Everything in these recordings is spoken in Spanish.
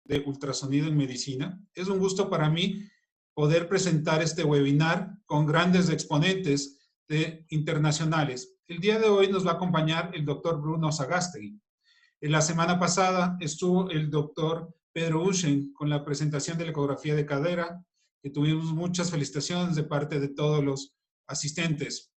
de ultrasonido en medicina. Es un gusto para mí poder presentar este webinar con grandes exponentes internacionales. El día de hoy nos va a acompañar el doctor Bruno Sagástegui. En la semana pasada estuvo el doctor Pedro Uschen con la presentación de la ecografía de cadera, que tuvimos muchas felicitaciones de parte de todos los asistentes.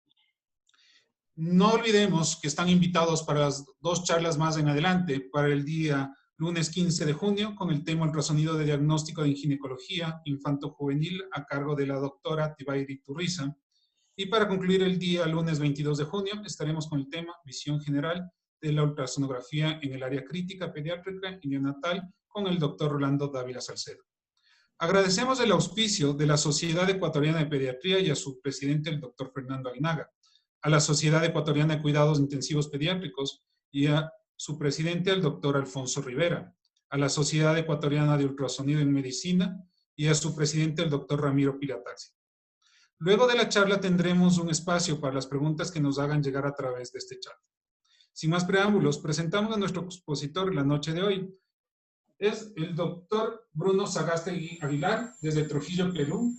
No olvidemos que están invitados para las 2 charlas más en adelante, para el día lunes 15 de junio, con el tema ultrasonido de diagnóstico en ginecología infanto-juvenil a cargo de la doctora Tibairi Turriza. Y para concluir el día lunes 22 de junio, estaremos con el tema visión general de la ultrasonografía en el área crítica pediátrica y neonatal con el doctor Rolando Dávila Salcedo. Agradecemos el auspicio de la Sociedad Ecuatoriana de Pediatría y a su presidente, el doctor Fernando Aguinaga, a la Sociedad Ecuatoriana de Cuidados Intensivos Pediátricos y a su presidente, el doctor Alfonso Rivera, a la Sociedad Ecuatoriana de Ultrasonido en Medicina y a su presidente, el doctor Ramiro Pilatazzi. Luego de la charla tendremos un espacio para las preguntas que nos hagan llegar a través de este chat. Sin más preámbulos, presentamos a nuestro expositor la noche de hoy. Es el doctor Bruno Sagástegui Aguilar, desde Trujillo, Perú,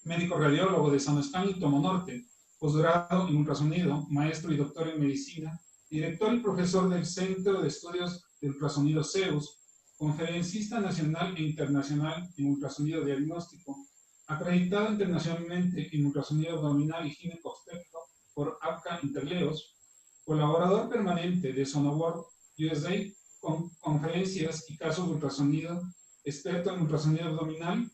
médico radiólogo de San Juan y Tomo Norte, posgrado en ultrasonido, maestro y doctor en medicina, director y profesor del Centro de Estudios de Ultrasonido CEUS, conferencista nacional e internacional en ultrasonido diagnóstico, acreditado internacionalmente en ultrasonido abdominal y gineco-obstétrico por APCA Interleos, colaborador permanente de Sonoworld USA con conferencias y casos de ultrasonido, experto en ultrasonido abdominal,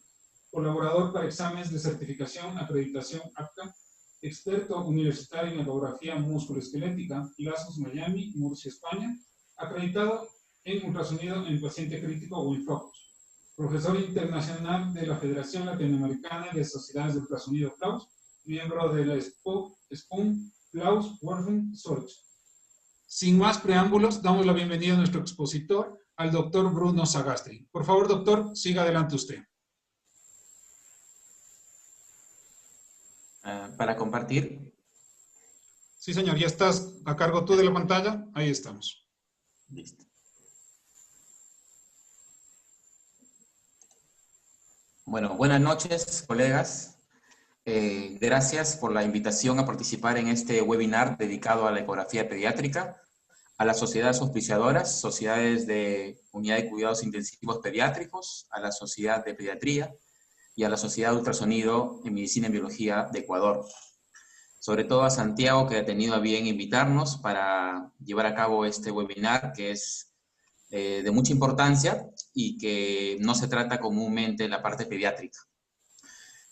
colaborador para exámenes de certificación, acreditación APCA, experto universitario en ecografía musculoesquelética, Lazos Miami, Murcia, España, acreditado en ultrasonido en paciente crítico o infocus, profesor internacional de la Federación Latinoamericana de Sociedades de Ultrasonido Klaus, miembro de la SPUM Klaus Worfen Search. Sin más preámbulos, damos la bienvenida a nuestro expositor, al doctor Bruno Sagástegui. Por favor, doctor, siga adelante usted. Para compartir. Sí, señor, ya estás a cargo tú de la pantalla. Ahí estamos. Listo. Bueno, buenas noches, colegas. Gracias por la invitación a participar en este webinar dedicado a la ecografía pediátrica, a las sociedades auspiciadoras, sociedades de Unidad de Cuidados Intensivos Pediátricos, a la Sociedad de Pediatría y a la Sociedad de Ultrasonido en Medicina y Biología de Ecuador. Sobre todo a Santiago, que ha tenido a bien invitarnos para llevar a cabo este webinar, que es de mucha importancia y que no se trata comúnmente en la parte pediátrica.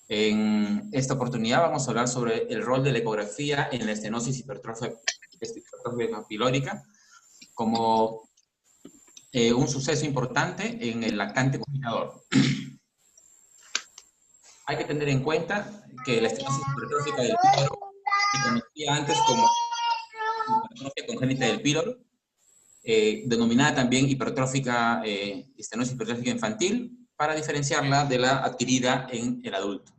En esta oportunidad vamos a hablar sobre el rol de la ecografía en la estenosis hipertrófica pilórica como un suceso importante en el lactante confinador. Hay que tener en cuenta que la estenosis hipertrófica del píloro se conocía antes como hipertrofia congénita del píloro, denominada también estenosis hipertrófica infantil, para diferenciarla de la adquirida en el adulto.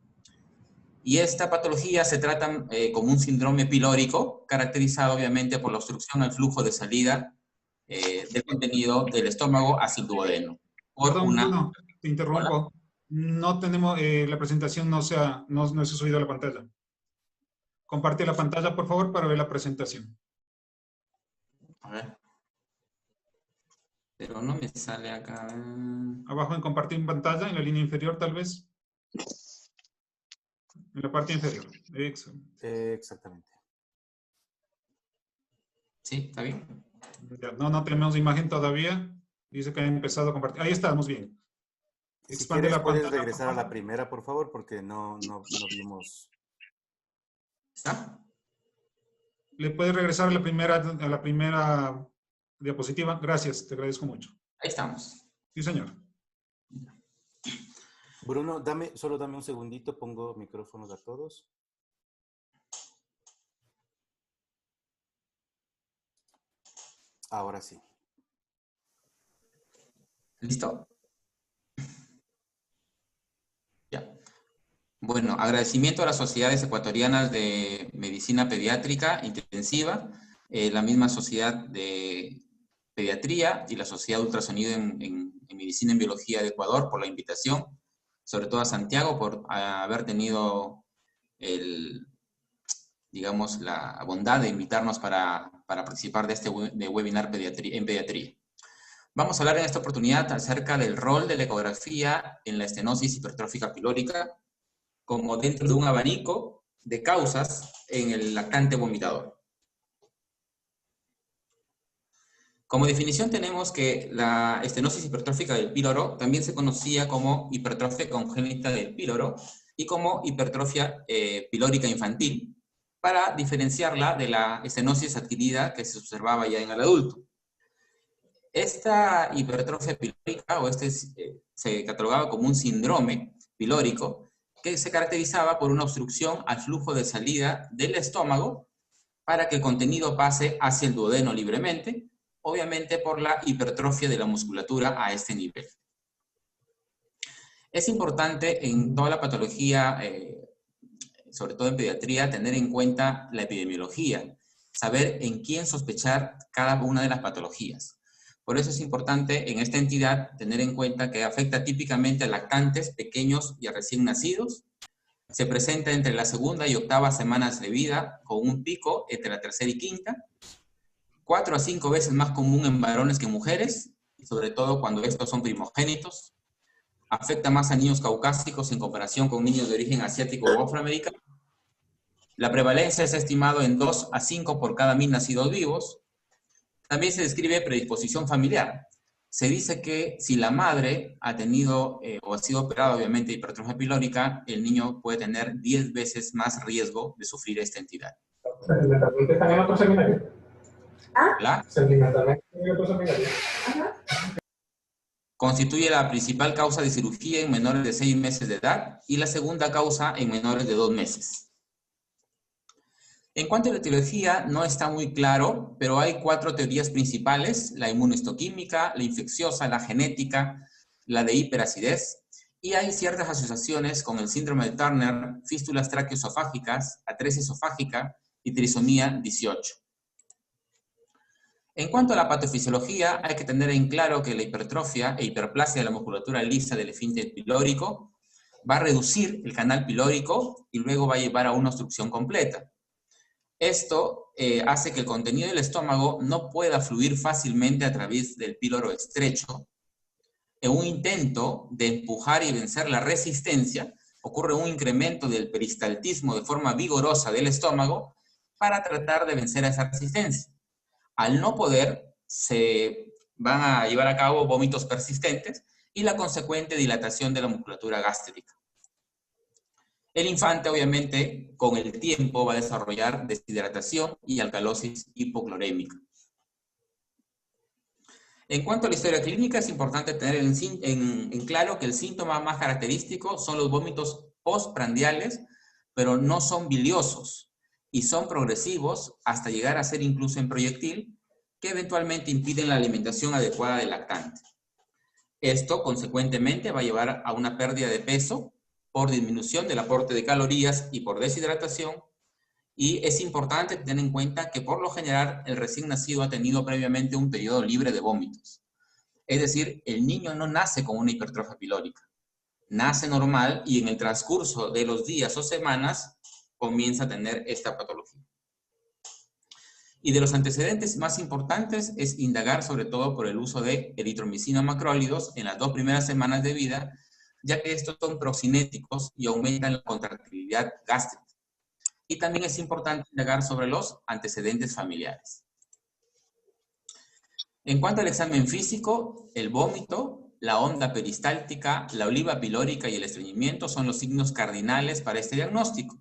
Y esta patología se trata como un síndrome pilórico, caracterizado obviamente por la obstrucción al flujo de salida del contenido del estómago hacia el duodeno. Perdón, Bruno, te interrumpo. Hola. No tenemos, la presentación no se ha subido a la pantalla. Comparte la pantalla, por favor, para ver la presentación. A ver. Pero no me sale acá. Abajo en compartir en pantalla, en la línea inferior, tal vez. En la parte inferior. Exactamente. Sí, ¿está bien? No tenemos imagen todavía. Dice que ha empezado a compartir. Ahí estamos bien. Expande la pantalla. ¿Puedes regresar a la primera, por favor? Porque no vimos. ¿Está? ¿Le puedes regresar a la primera diapositiva? Gracias, te agradezco mucho. Ahí estamos. Sí, señor. Bruno, solo dame un segundito, pongo micrófonos a todos. Ahora sí. ¿Listo? Ya. Bueno, agradecimiento a las sociedades ecuatorianas de medicina pediátrica intensiva, la misma sociedad de Pediatría y la Sociedad de Ultrasonido en Medicina en Biología de Ecuador por la invitación, sobre todo a Santiago por haber tenido digamos, la bondad de invitarnos para participar de este webinar en pediatría. Vamos a hablar en esta oportunidad acerca del rol de la ecografía en la estenosis hipertrófica pilórica como dentro de un abanico de causas en el lactante vomitador. Como definición tenemos que la estenosis hipertrófica del píloro también se conocía como hipertrofia congénita del píloro y como hipertrofia pilórica infantil, para diferenciarla de la estenosis adquirida que se observaba ya en el adulto. Esta hipertrofia pilórica, se catalogaba como un síndrome pilórico, que se caracterizaba por una obstrucción al flujo de salida del estómago para que el contenido pase hacia el duodeno libremente, obviamente por la hipertrofia de la musculatura a este nivel. Es importante en toda la patología, sobre todo en pediatría, tener en cuenta la epidemiología, saber en quién sospechar cada una de las patologías. Por eso es importante en esta entidad tener en cuenta que afecta típicamente a lactantes pequeños y a recién nacidos. Se presenta entre la segunda y octava semanas de vida, con un pico entre la tercera y quinta. 4 a 5 veces más común en varones que en mujeres, sobre todo cuando estos son primogénitos. Afecta más a niños caucásicos en comparación con niños de origen asiático o afroamericano. La prevalencia es estimado en 2 a 5 por cada 1000 nacidos vivos. También se describe predisposición familiar. Se dice que si la madre ha tenido o ha sido operada, obviamente, de hipertrofia pilórica, el niño puede tener 10 veces más riesgo de sufrir esta entidad. ¿Sentimentalmente están en otro seminario? ¿La? ¿Sentimentalmente están en otro seminario? Constituye la principal causa de cirugía en menores de 6 meses de edad y la segunda causa en menores de 2 meses. En cuanto a la etiología, no está muy claro, pero hay 4 teorías principales: la inmunohistoquímica, la infecciosa, la genética, la de hiperacidez, y hay ciertas asociaciones con el síndrome de Turner, fístulas traqueoesofágicas, atresia esofágica y trisomía 18. En cuanto a la patofisiología, hay que tener en claro que la hipertrofia e hiperplasia de la musculatura lisa del esfínter pilórico va a reducir el canal pilórico y luego va a llevar a una obstrucción completa. Esto hace que el contenido del estómago no pueda fluir fácilmente a través del píloro estrecho. En un intento de empujar y vencer la resistencia, ocurre un incremento del peristaltismo de forma vigorosa del estómago para tratar de vencer a esa resistencia. Al no poder, se van a llevar a cabo vómitos persistentes y la consecuente dilatación de la musculatura gástrica. El infante, obviamente, con el tiempo va a desarrollar deshidratación y alcalosis hipoclorémica. En cuanto a la historia clínica, es importante tener en claro que el síntoma más característico son los vómitos postprandiales, pero no son biliosos y son progresivos hasta llegar a ser incluso en proyectil, que eventualmente impiden la alimentación adecuada del lactante. Esto, consecuentemente, va a llevar a una pérdida de peso por disminución del aporte de calorías y por deshidratación, y es importante tener en cuenta que por lo general el recién nacido ha tenido previamente un periodo libre de vómitos. Es decir, el niño no nace con una hipertrofia pilórica, nace normal y en el transcurso de los días o semanas comienza a tener esta patología. Y de los antecedentes más importantes es indagar sobre todo por el uso de eritromicina macrólidos en las 2 primeras semanas de vida, ya que estos son procinéticos y aumentan la contractilidad gástrica. Y también es importante indagar sobre los antecedentes familiares. En cuanto al examen físico, el vómito, la onda peristáltica, la oliva pilórica y el estreñimiento son los signos cardinales para este diagnóstico.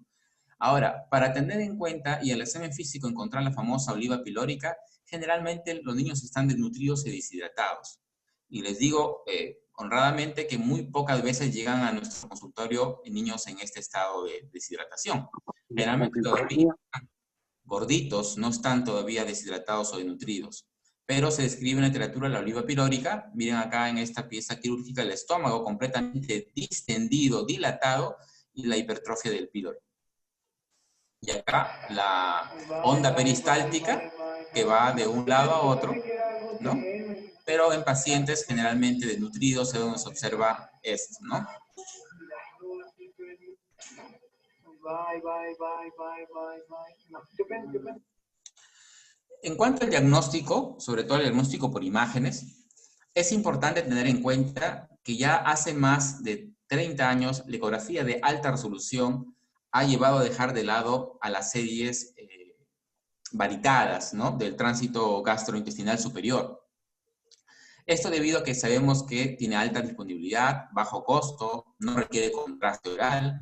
Ahora, para tener en cuenta y el examen físico encontrar la famosa oliva pilórica, generalmente los niños están desnutridos y deshidratados. Y les digo honradamente que muy pocas veces llegan a nuestro consultorio niños en este estado de deshidratación. Generalmente todavía están gorditos, no están todavía deshidratados o desnutridos. Pero se describe en la literatura la oliva pilórica. Miren acá en esta pieza quirúrgica el estómago completamente distendido, dilatado y la hipertrofia del píloro. Y acá la onda peristáltica que va de un lado a otro ¿no? Pero en pacientes generalmente desnutridos es donde se observa esto, ¿no? En cuanto al diagnóstico, sobre todo el diagnóstico por imágenes, es importante tener en cuenta que ya hace más de 30 años la ecografía de alta resolución ha llevado a dejar de lado a las series varitadas, ¿no? Del tránsito gastrointestinal superior. Esto debido a que sabemos que tiene alta disponibilidad, bajo costo, no requiere contraste oral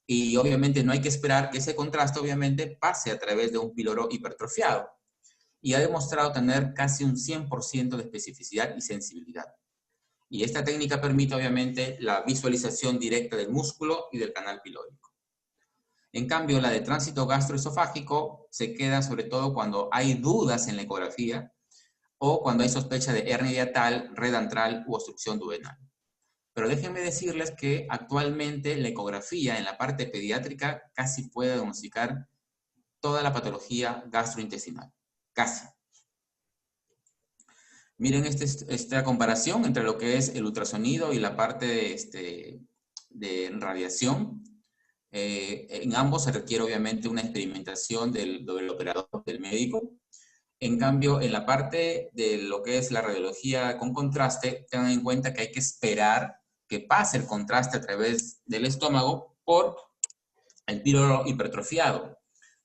y obviamente no hay que esperar que ese contraste obviamente pase a través de un píloro hipertrofiado y ha demostrado tener casi un 100% de especificidad y sensibilidad. Y esta técnica permite obviamente la visualización directa del músculo y del canal pilórico. En cambio, la de tránsito gastroesofágico se queda sobre todo cuando hay dudas en la ecografía o cuando hay sospecha de hernia hiatal, red antral u obstrucción duodenal. Pero déjenme decirles que actualmente la ecografía en la parte pediátrica casi puede diagnosticar toda la patología gastrointestinal. Casi. Miren esta comparación entre lo que es el ultrasonido y la parte de radiación. En ambos se requiere obviamente una experimentación del operador, del médico. En cambio, en la parte de lo que es la radiología con contraste, tengan en cuenta que hay que esperar que pase el contraste a través del estómago por el píloro hipertrofiado,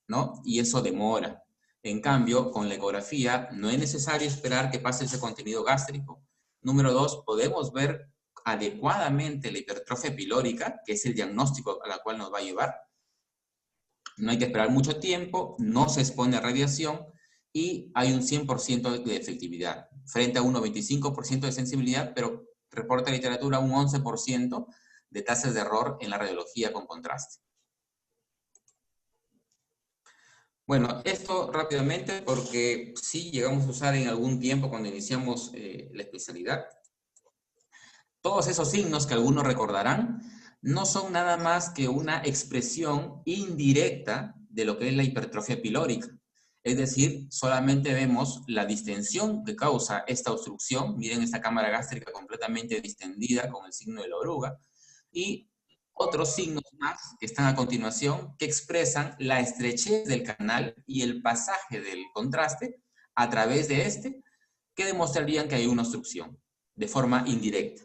¿no? Y eso demora. En cambio, con la ecografía no es necesario esperar que pase ese contenido gástrico. Número 2, podemos ver adecuadamente la hipertrofia pilórica, que es el diagnóstico a la cual nos va a llevar. No hay que esperar mucho tiempo, no se expone a radiación y hay un 100% de efectividad, frente a un 95% de sensibilidad, pero reporta literatura un 11% de tasas de error en la radiología con contraste. Bueno, esto rápidamente porque sí llegamos a usar en algún tiempo cuando iniciamos la especialidad. Todos esos signos que algunos recordarán no son nada más que una expresión indirecta de lo que es la hipertrofia pilórica. Es decir, solamente vemos la distensión que causa esta obstrucción. Miren esta cámara gástrica completamente distendida con el signo de la oruga. Y otros signos más que están a continuación que expresan la estrechez del canal y el pasaje del contraste a través de este que demostrarían que hay una obstrucción de forma indirecta.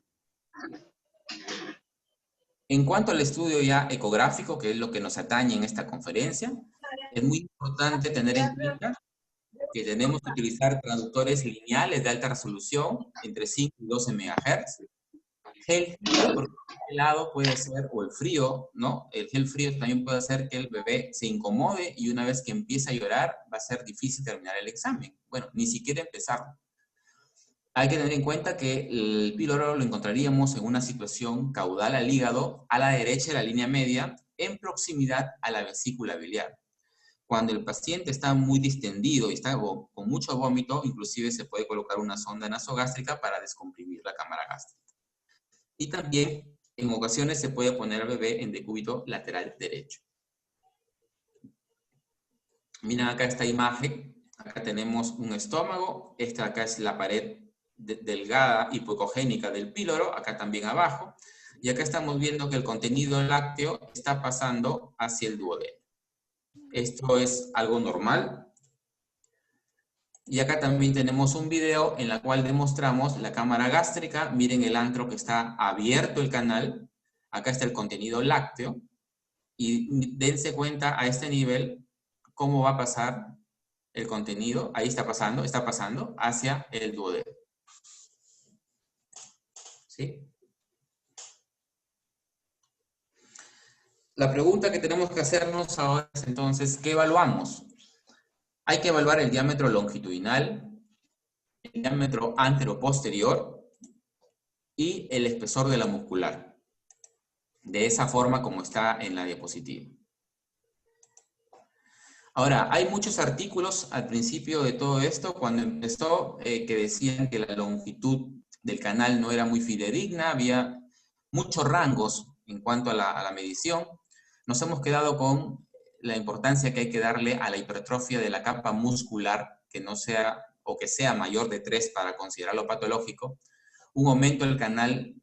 En cuanto al estudio ya ecográfico, que es lo que nos atañe en esta conferencia, es muy importante tener en cuenta que tenemos que utilizar traductores lineales de alta resolución entre 5 y 12 MHz. Gel frío, porque el helado puede ser, o el frío, ¿no? El gel frío también puede hacer que el bebé se incomode y una vez que empieza a llorar va a ser difícil terminar el examen. Bueno, ni siquiera empezarlo. Hay que tener en cuenta que el píloro lo encontraríamos en una situación caudal al hígado, a la derecha de la línea media, en proximidad a la vesícula biliar. Cuando el paciente está muy distendido y está con mucho vómito, inclusive se puede colocar una sonda nasogástrica para descomprimir la cámara gástrica. Y también, en ocasiones, se puede poner al bebé en decúbito lateral derecho. Miren acá esta imagen. Acá tenemos un estómago. Esta acá es la pared delgada hipocogénica del píloro. Acá también abajo. Y acá estamos viendo que el contenido lácteo está pasando hacia el duodeno. Esto es algo normal. Y acá también tenemos un video en el cual demostramos la cámara gástrica. Miren el antro que está abierto el canal. Acá está el contenido lácteo. Y dense cuenta a este nivel cómo va a pasar el contenido. Ahí está pasando hacia el duodeno. ¿Sí? La pregunta que tenemos que hacernos ahora es entonces, ¿qué evaluamos? Hay que evaluar el diámetro longitudinal, el diámetro antero-posterior y el espesor de la muscular. De esa forma como está en la diapositiva. Ahora, hay muchos artículos al principio de todo esto, cuando empezó, que decían que la longitud del canal no era muy fidedigna, había muchos rangos en cuanto a la medición. Nos hemos quedado con la importancia que hay que darle a la hipertrofia de la capa muscular, que no sea o que sea mayor de 3 para considerarlo patológico, un aumento del canal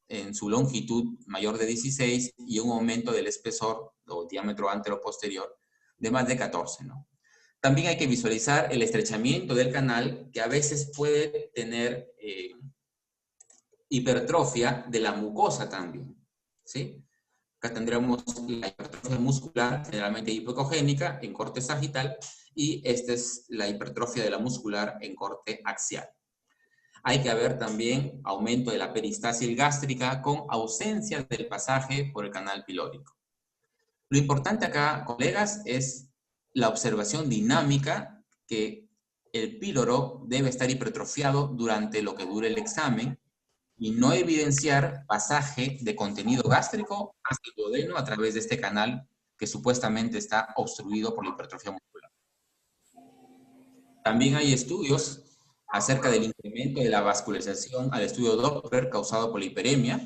en su longitud mayor de 16 y un aumento del espesor o diámetro antero-posterior de más de 14, ¿no? También hay que visualizar el estrechamiento del canal, que a veces puede tener hipertrofia de la mucosa también, ¿sí? Acá tendríamos la hipertrofia muscular, generalmente hipocogénica, en corte sagital, y esta es la hipertrofia de la muscular en corte axial. Hay que ver también aumento de la peristalsis gástrica con ausencia del pasaje por el canal pilórico. Lo importante acá, colegas, es la observación dinámica que el píloro debe estar hipertrofiado durante lo que dure el examen y no evidenciar pasaje de contenido gástrico hacia el duodeno a través de este canal que supuestamente está obstruido por la hipertrofia muscular. También hay estudios acerca del incremento de la vascularización al estudio Doppler causado por la hiperemia,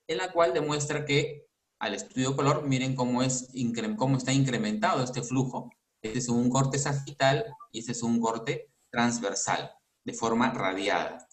en la cual demuestra que al estudio color, miren cómo está incrementado este flujo. Este es un corte sagital y este es un corte transversal, de forma radiada.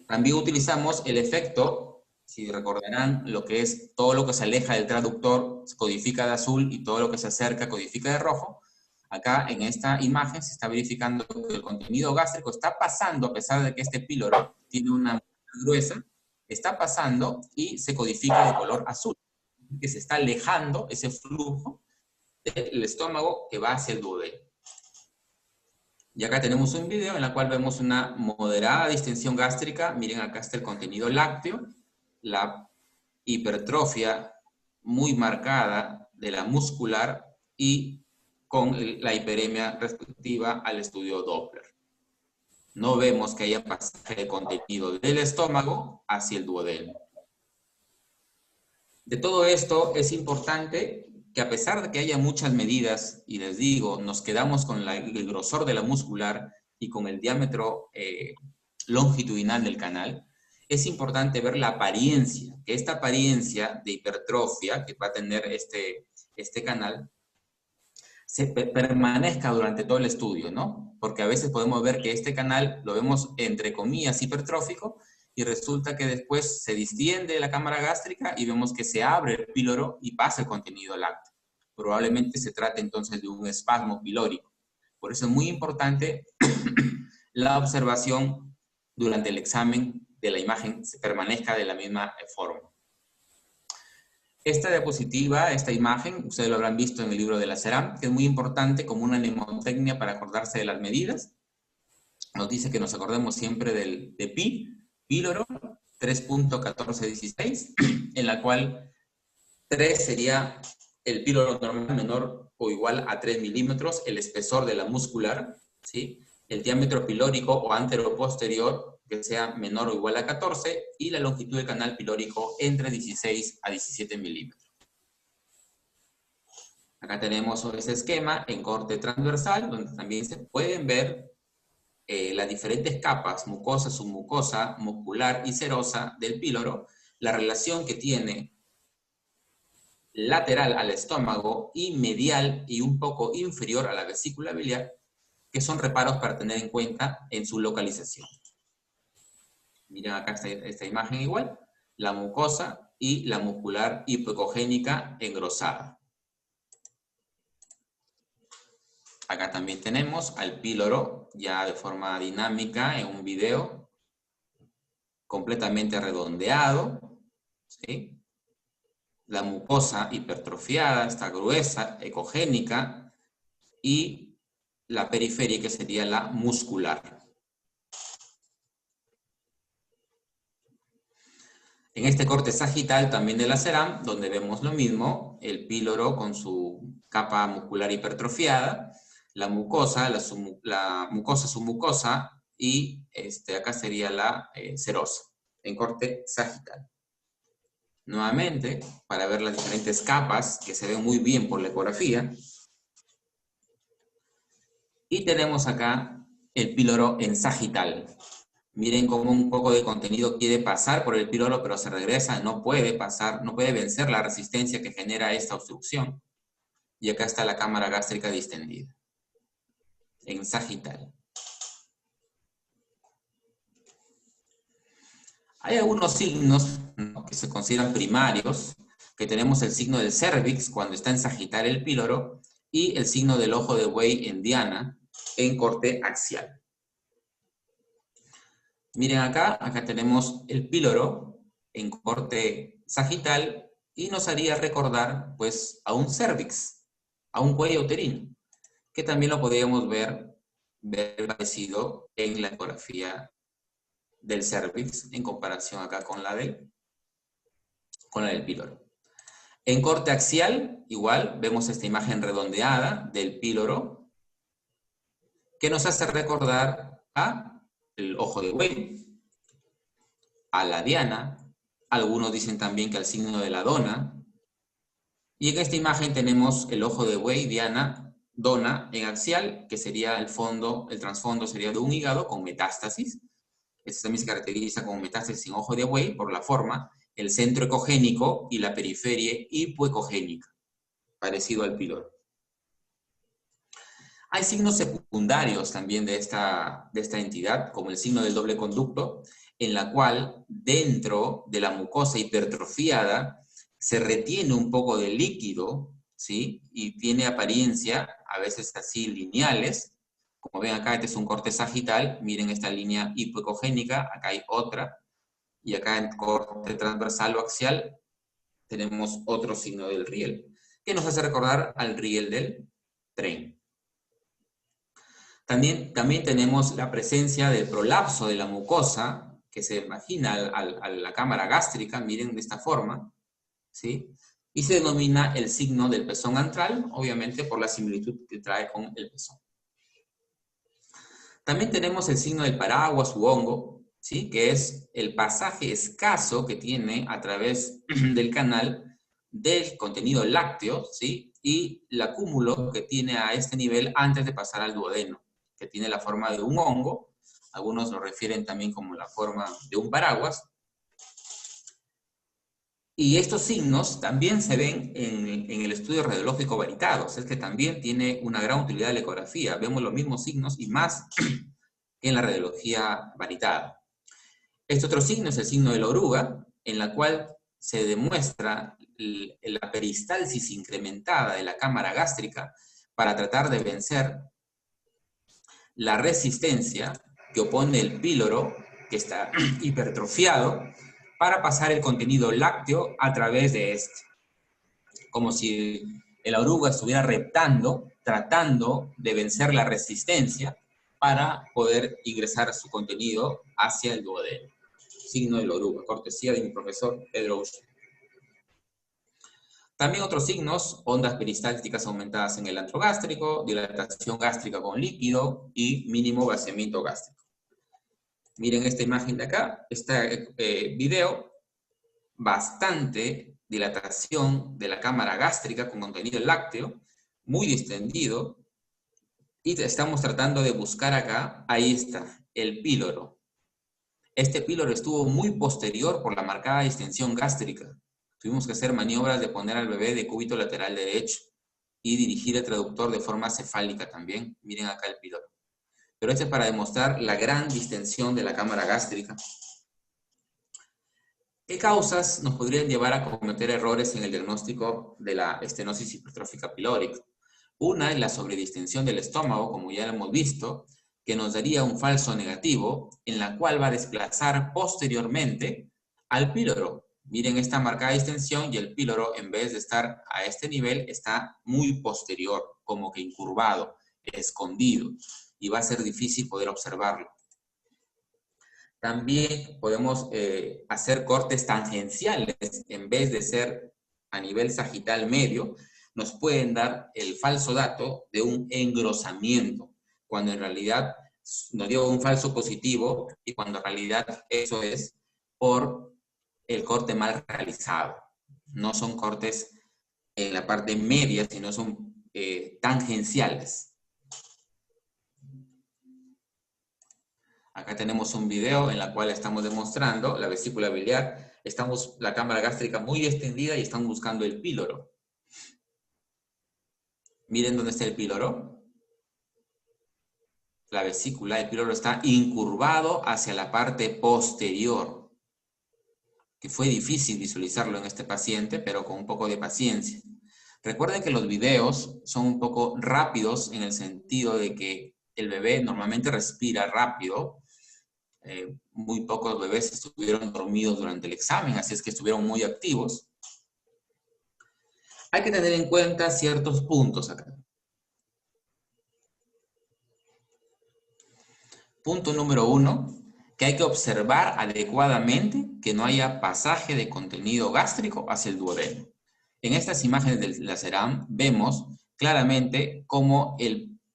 También utilizamos el efecto, si recordarán, lo que es todo lo que se aleja del traductor codifica de azul y todo lo que se acerca codifica de rojo. Acá en esta imagen se está verificando que el contenido gástrico está pasando, a pesar de que este píloro tiene una gruesa, está pasando y se codifica de color azul, que se está alejando ese flujo del estómago que va hacia el duodeno. Y acá tenemos un video en el cual vemos una moderada distensión gástrica. Miren, acá está el contenido lácteo, la hipertrofia muy marcada de la muscular y con la hiperemia respectiva al estudio Doppler. No vemos que haya pasaje de contenido del estómago hacia el duodeno. De todo esto es importante que a pesar de que haya muchas medidas, y les digo, nos quedamos con el grosor de la muscular y con el diámetro longitudinal del canal, es importante ver la apariencia, que esta apariencia de hipertrofia que va a tener este canal permanezca durante todo el estudio, ¿no? Porque a veces podemos ver que este canal lo vemos entre comillas hipertrófico y resulta que después se distiende la cámara gástrica y vemos que se abre el píloro y pasa el contenido lácteo. Probablemente se trate entonces de un espasmo pilórico. Por eso es muy importante la observación durante el examen de la imagen se permanezca de la misma forma. Esta diapositiva, esta imagen, ustedes lo habrán visto en el libro de la CERAM, que es muy importante como una mnemotecnia para acordarse de las medidas. Nos dice que nos acordemos siempre de pi, píloro, 3.1416, en la cual 3 sería el píloro normal menor o igual a 3 milímetros, el espesor de la muscular, ¿sí? El diámetro pilórico o antero-posterior que sea menor o igual a 14 y la longitud del canal pilórico entre 16 a 17 milímetros. Acá tenemos ese esquema en corte transversal, donde también se pueden ver las diferentes capas, mucosa, submucosa, muscular y serosa del píloro, la relación que tiene lateral al estómago y medial y un poco inferior a la vesícula biliar, que son reparos para tener en cuenta en su localización. Miren acá esta imagen igual, la mucosa y la muscular hipocogénica engrosada. Acá también tenemos al píloro ya de forma dinámica en un video completamente redondeado, ¿sí? La mucosa hipertrofiada, está gruesa, ecogénica, y la periferia que sería la muscular. En este corte sagital también de la CERAM, donde vemos lo mismo, el píloro con su capa muscular hipertrofiada, la mucosa, la mucosa submucosa y acá sería la serosa, en corte sagital. Nuevamente, para ver las diferentes capas que se ven muy bien por la ecografía. Y tenemos acá el píloro en sagital. Miren cómo un poco de contenido quiere pasar por el píloro, pero se regresa, no puede pasar, no puede vencer la resistencia que genera esta obstrucción. Y acá está la cámara gástrica distendida, en sagital. Hay algunos signos, ¿no?, que se consideran primarios, que tenemos el signo del cérvix cuando está en sagital el píloro y el signo del ojo de buey en diana en corte axial. Miren acá tenemos el píloro en corte sagital y nos haría recordar pues a un cérvix, a un cuello uterino, que también lo podríamos ver parecido en la ecografía del cérvix en comparación acá con la del píloro. En corte axial, igual, vemos esta imagen redondeada del píloro que nos hace recordar a el ojo de buey, a la diana, algunos dicen también que al signo de la dona, y en esta imagen tenemos el ojo de buey, diana, dona en axial, que sería el fondo, el trasfondo sería de un hígado con metástasis. Este también se caracteriza como metástasis en ojo de buey por la forma, el centro ecogénico y la periferia hipoecogénica, parecido al píloro. Hay signos secundarios también de esta entidad, como el signo del doble conducto, en la cual dentro de la mucosa hipertrofiada se retiene un poco de líquido, ¿sí? Y tiene apariencia, a veces así, lineales. Como ven acá, este es un corte sagital, miren esta línea hipoecogénica, acá hay otra, y acá en corte transversal o axial tenemos otro signo del riel, que nos hace recordar al riel del tren. También tenemos la presencia del prolapso de la mucosa, que se imagina a la cámara gástrica, miren de esta forma, ¿sí? Y se denomina el signo del pezón antral, obviamente por la similitud que trae con el pezón. También tenemos el signo del paraguas u hongo, ¿sí?, que es el pasaje escaso que tiene a través del canal del contenido lácteo, ¿sí?, y el acúmulo que tiene a este nivel antes de pasar al duodeno, que tiene la forma de un hongo, algunos lo refieren también como la forma de un paraguas. Y estos signos también se ven en el estudio radiológico varitado, es que también tiene una gran utilidad de la ecografía. Vemos los mismos signos y más en la radiología varitada. Este otro signo es el signo de la oruga, en la cual se demuestra la peristalsis incrementada de la cámara gástrica para tratar de vencer la resistencia que opone el píloro, que está hipertrofiado, para pasar el contenido lácteo a través de este. Como si la oruga estuviera reptando, tratando de vencer la resistencia para poder ingresar su contenido hacia el duodeno. Signo de la oruga, cortesía de mi profesor Pedro Uche. También otros signos, ondas peristálticas aumentadas en el antro gástrico, dilatación gástrica con líquido y mínimo vaciamiento gástrico. Miren esta imagen de acá, este video, bastante dilatación de la cámara gástrica con contenido lácteo, muy distendido, y estamos tratando de buscar acá, ahí está, el píloro. Este píloro estuvo muy posterior por la marcada distensión gástrica. Tuvimos que hacer maniobras de poner al bebé de cúbito lateral derecho y dirigir el traductor de forma cefálica también. Miren acá el píloro. Pero este es para demostrar la gran distensión de la cámara gástrica. ¿Qué causas nos podrían llevar a cometer errores en el diagnóstico de la estenosis hipertrófica pilórica? Una es la sobredistensión del estómago, como ya lo hemos visto, que nos daría un falso negativo, en la cual va a desplazar posteriormente al píloro. Miren esta marcada distensión y el píloro, en vez de estar a este nivel, está muy posterior, como que incurvado, escondido, y va a ser difícil poder observarlo. También podemos hacer cortes tangenciales, en vez de ser a nivel sagital medio, nos pueden dar el falso dato de un engrosamiento, cuando en realidad nos dio un falso positivo y cuando en realidad eso es por el corte mal realizado. No son cortes en la parte media, sino son tangenciales. Acá tenemos un video en el cual estamos demostrando la vesícula biliar. Estamos la cámara gástrica muy extendida y están buscando el píloro. Miren dónde está el píloro. La vesícula, el píloro está incurvado hacia la parte posterior. que fue difícil visualizarlo en este paciente, pero con un poco de paciencia. Recuerden que los videos son un poco rápidos en el sentido de que el bebé normalmente respira rápido. Muy pocos bebés estuvieron dormidos durante el examen, así es que estuvieron muy activos. Hay que tener en cuenta ciertos puntos acá. Punto número 1, que hay que observar adecuadamente que no haya pasaje de contenido gástrico hacia el duodeno. En estas imágenes del Laceram vemos claramente cómo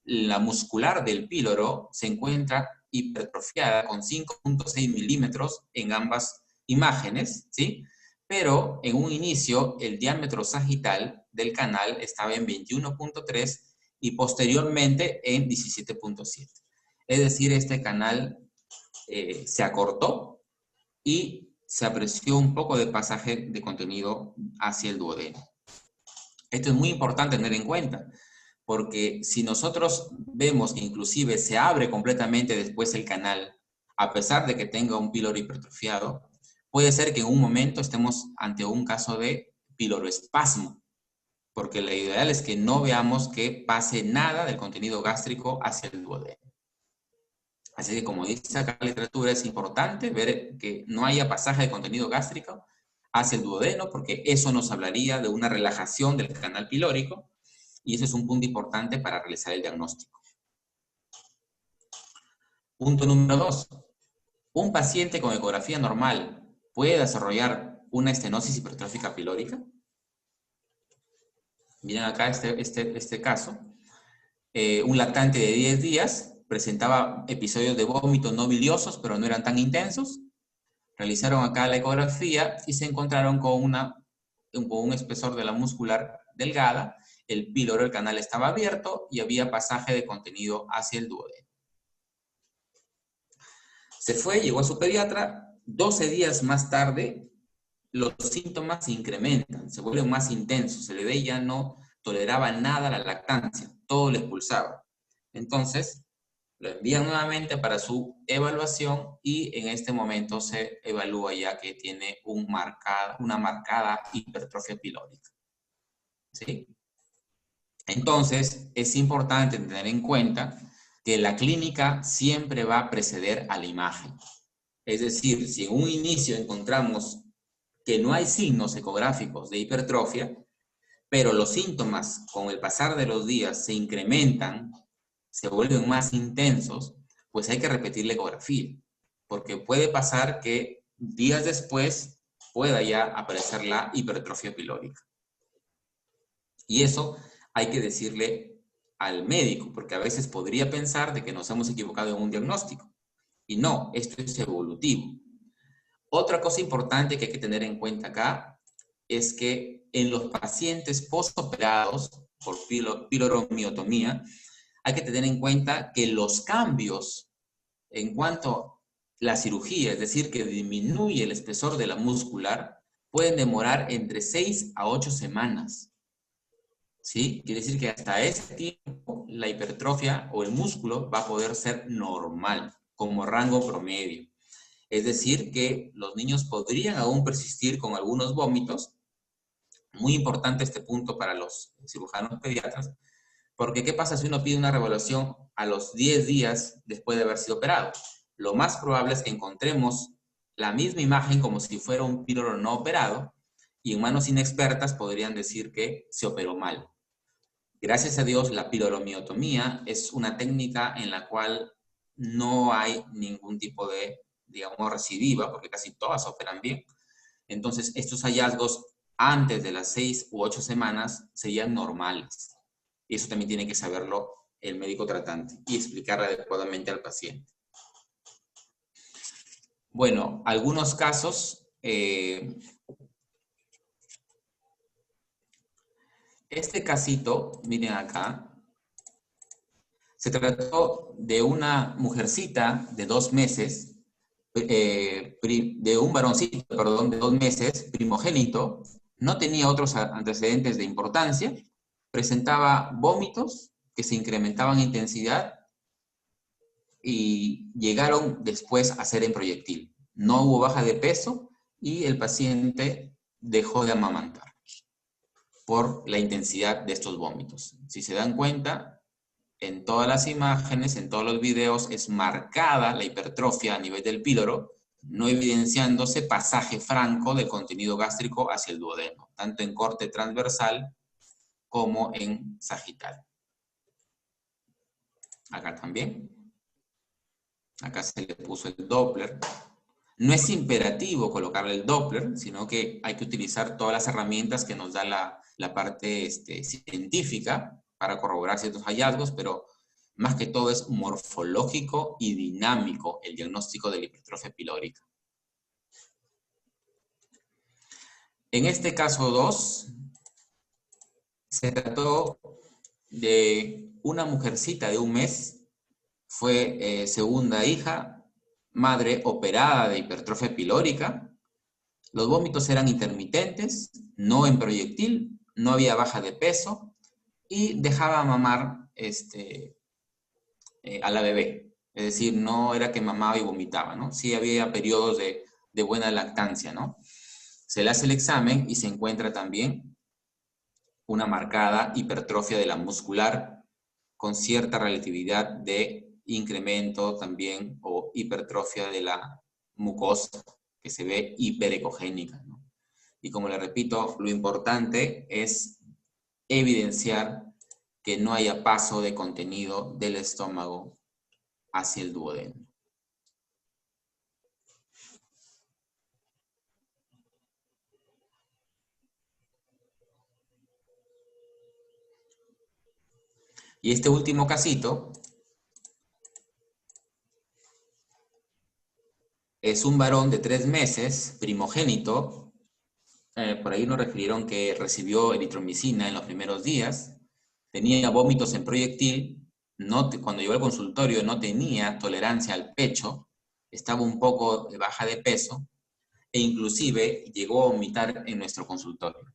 la muscular del píloro se encuentra hipertrofiada con 5.6 milímetros en ambas imágenes, ¿sí? Pero en un inicio el diámetro sagital del canal estaba en 21.3 y posteriormente en 17.7. Es decir, este canal se acortó y se apreció un poco de pasaje de contenido hacia el duodeno. Esto es muy importante tener en cuenta, porque si nosotros vemos que inclusive se abre completamente después el canal, a pesar de que tenga un píloro hipertrofiado, puede ser que en un momento estemos ante un caso de píloroespasmo, porque lo ideal es que no veamos que pase nada del contenido gástrico hacia el duodeno. Así que, como dice acá la literatura, es importante ver que no haya pasaje de contenido gástrico hacia el duodeno, porque eso nos hablaría de una relajación del canal pilórico, y eso es un punto importante para realizar el diagnóstico. Punto número 2. ¿Un paciente con ecografía normal puede desarrollar una estenosis hipertrófica pilórica? Miren acá este caso. Un lactante de 10 días presentaba episodios de vómito no biliosos, pero no eran tan intensos. Realizaron acá la ecografía y se encontraron con un espesor de la muscular delgada, el píloro, el canal estaba abierto y había pasaje de contenido hacia el duodeno. Se fue, llegó a su pediatra, 12 días más tarde los síntomas se incrementan, se vuelven más intensos, el bebé ya no toleraba nada la lactancia, todo le expulsaba. Entonces, lo envían nuevamente para su evaluación y en este momento se evalúa ya que tiene una marcada hipertrofia pilórica. ¿Sí? Entonces, es importante tener en cuenta que la clínica siempre va a preceder a la imagen. Es decir, si en un inicio encontramos que no hay signos ecográficos de hipertrofia, pero los síntomas con el pasar de los días se incrementan, se vuelven más intensos, pues hay que repetir la ecografía, porque puede pasar que días después pueda ya aparecer la hipertrofia pilórica. Y eso hay que decirle al médico, porque a veces podría pensar de que nos hemos equivocado en un diagnóstico. Y no, esto es evolutivo. Otra cosa importante que hay que tener en cuenta acá es que en los pacientes postoperados por piloromiotomía, hay que tener en cuenta que los cambios en cuanto a la cirugía, es decir, que disminuye el espesor de la muscular, pueden demorar entre 6 a 8 semanas. ¿Sí? Quiere decir que hasta ese tiempo la hipertrofia o el músculo va a poder ser normal, como rango promedio. Es decir, que los niños podrían aún persistir con algunos vómitos. Muy importante este punto para los cirujanos pediatras, porque ¿qué pasa si uno pide una reevaluación a los 10 días después de haber sido operado? Lo más probable es que encontremos la misma imagen como si fuera un píloro no operado, y en manos inexpertas podrían decir que se operó mal. Gracias a Dios, la piloromiotomía es una técnica en la cual no hay ningún tipo de, digamos, recidiva, porque casi todas operan bien. Entonces, estos hallazgos antes de las 6 u 8 semanas serían normales. Y eso también tiene que saberlo el médico tratante y explicarle adecuadamente al paciente. Bueno, algunos casos. Este casito, miren acá, se trató de una mujercita de 2 meses, de un varoncito, perdón, de 2 meses, primogénito, no tenía otros antecedentes de importancia, presentaba vómitos que se incrementaban en intensidad y llegaron después a ser en proyectil. No hubo baja de peso y el paciente dejó de amamantar por la intensidad de estos vómitos. Si se dan cuenta, en todas las imágenes, en todos los videos, es marcada la hipertrofia a nivel del píloro, no evidenciándose pasaje franco del contenido gástrico hacia el duodeno, tanto en corte transversal como en sagital. Acá también. Acá se le puso el Doppler. No es imperativo colocarle el Doppler, sino que hay que utilizar todas las herramientas que nos da la parte científica para corroborar ciertos hallazgos, pero más que todo es morfológico y dinámico el diagnóstico de la hipertrofia pilórica. En este caso 2, se trató de una mujercita de 1 mes, fue segunda hija, madre operada de hipertrofia pilórica. Los vómitos eran intermitentes, no en proyectil, no había baja de peso y dejaba mamar a la bebé. Es decir, no era que mamaba y vomitaba, ¿no? Sí había periodos de buena lactancia, ¿no? Se le hace el examen y se encuentra también una marcada hipertrofia de la muscular con cierta relatividad de incremento también o hipertrofia de la mucosa que se ve hiperecogénica, ¿no? Y como le repito, lo importante es evidenciar que no haya paso de contenido del estómago hacia el duodeno. Y este último casito es un varón de 3 meses, primogénito. Por ahí nos refirieron que recibió eritromicina en los primeros días. Tenía vómitos en proyectil. Cuando llegó al consultorio no tenía tolerancia al pecho. Estaba un poco baja de peso. E inclusive llegó a vomitar en nuestro consultorio.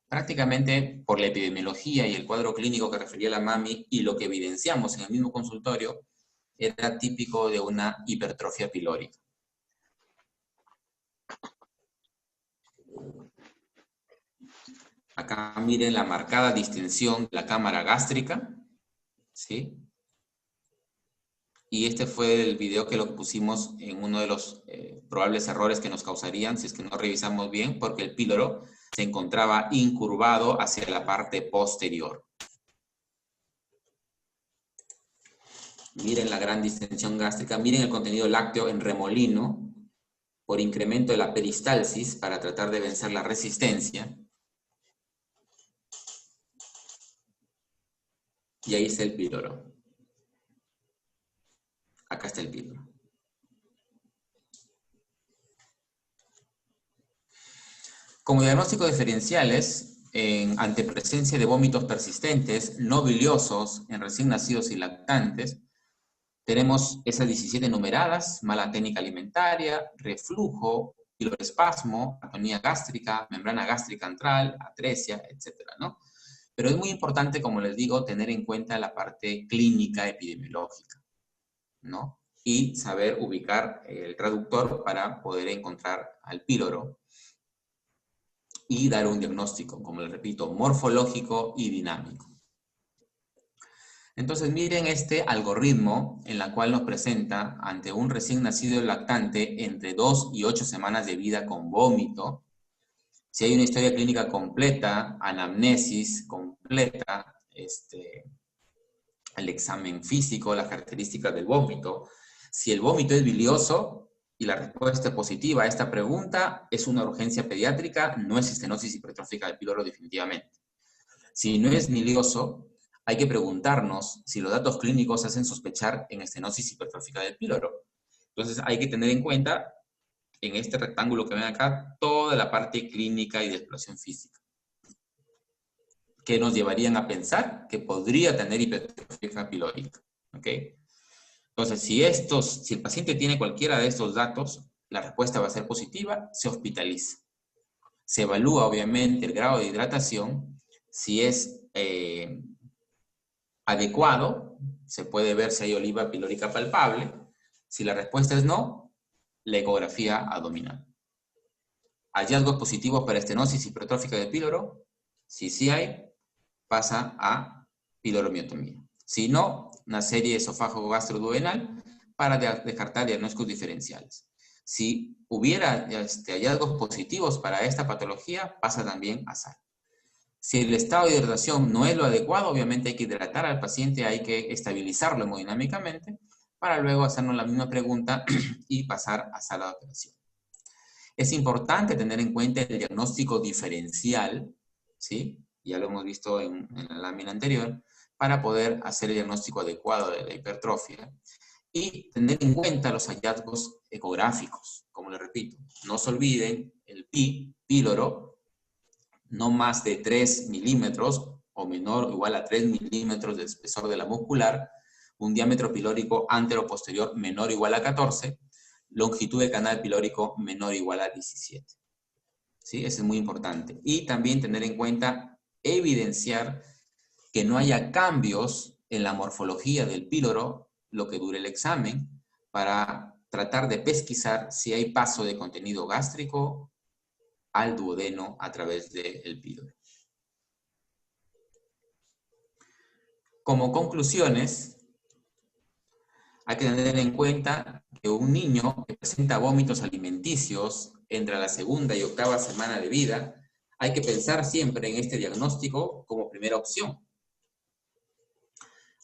Prácticamente por la epidemiología y el cuadro clínico que refería la mami y lo que evidenciamos en el mismo consultorio, era típico de una hipertrofia pilórica. Acá miren la marcada distensión de la cámara gástrica, ¿sí? Y este fue el video que lo pusimos en uno de los probables errores que nos causarían si es que no revisamos bien, porque el píloro se encontraba incurvado hacia la parte posterior. Miren la gran distensión gástrica, miren el contenido lácteo en remolino por incremento de la peristalsis para tratar de vencer la resistencia. Y ahí está el píloro. Acá está el píloro. Como diagnóstico diferenciales, ante presencia de vómitos persistentes, no biliosos en recién nacidos y lactantes, tenemos esas 17 numeradas: mala técnica alimentaria, reflujo, piloespasmo, atonía gástrica, membrana gástrica antral, atresia, etcétera, ¿no? Pero es muy importante, como les digo, tener en cuenta la parte clínica epidemiológica, ¿no? Y saber ubicar el traductor para poder encontrar al píloro y dar un diagnóstico, como les repito, morfológico y dinámico. Entonces miren este algoritmo en la cual nos presenta ante un recién nacido lactante entre 2 y 8 semanas de vida con vómito, si hay una historia clínica completa, anamnesis completa, el examen físico, las características del vómito. Si el vómito es bilioso y la respuesta es positiva a esta pregunta, es una urgencia pediátrica, no es estenosis hipertrófica del píloro definitivamente. Si no es bilioso, hay que preguntarnos si los datos clínicos hacen sospechar en estenosis hipertrófica del píloro. Entonces hay que tener en cuenta, en este rectángulo que ven acá, toda la parte clínica y de exploración física, que nos llevarían a pensar que podría tener hipertrofia pilórica. ¿Ok? Entonces, si el paciente tiene cualquiera de estos datos, la respuesta va a ser positiva, se hospitaliza. Se evalúa, obviamente, el grado de hidratación. Si es adecuado, se puede ver si hay oliva pilórica palpable. Si la respuesta es no, la ecografía abdominal. hallazgos positivos para estenosis hipertrófica del píloro. Si sí hay, pasa a piloromiotomía. Si no, una serie esofágico-gastroduodenal para descartar diagnósticos diferenciales. Si hubiera hallazgos positivos para esta patología, pasa también a SAL. Si el estado de hidratación no es lo adecuado, obviamente hay que hidratar al paciente, hay que estabilizarlo hemodinámicamente, para luego hacernos la misma pregunta y pasar a sala de operación. Es importante tener en cuenta el diagnóstico diferencial, ¿sí? Ya lo hemos visto en la lámina anterior, para poder hacer el diagnóstico adecuado de la hipertrofia y tener en cuenta los hallazgos ecográficos. Como les repito, no se olviden el píloro, no más de 3 milímetros o menor o igual a 3 milímetros de espesor de la muscular, un diámetro pilórico antero-posterior menor o igual a 14, longitud del canal pilórico menor o igual a 17. ¿Sí? Eso es muy importante. Y también tener en cuenta, evidenciar que no haya cambios en la morfología del píloro, lo que dure el examen, para tratar de pesquisar si hay paso de contenido gástrico al duodeno a través del píloro. Como conclusiones, hay que tener en cuenta que un niño que presenta vómitos alimenticios entre la segunda y octava semana de vida, hay que pensar siempre en este diagnóstico como primera opción.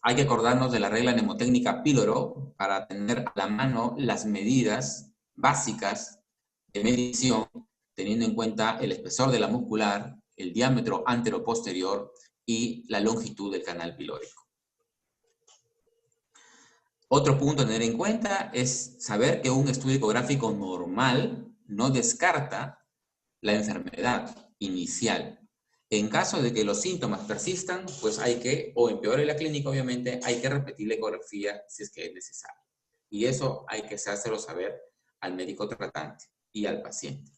Hay que acordarnos de la regla mnemotécnica píloro para tener a la mano las medidas básicas de medición, teniendo en cuenta el espesor de la muscular, el diámetro antero-posterior y la longitud del canal pilórico. Otro punto a tener en cuenta es saber que un estudio ecográfico normal no descarta la enfermedad inicial. En caso de que los síntomas persistan, pues hay que, o empeore la clínica obviamente, hay que repetir la ecografía si es que es necesario. Y eso hay que hacérselo saber al médico tratante y al paciente.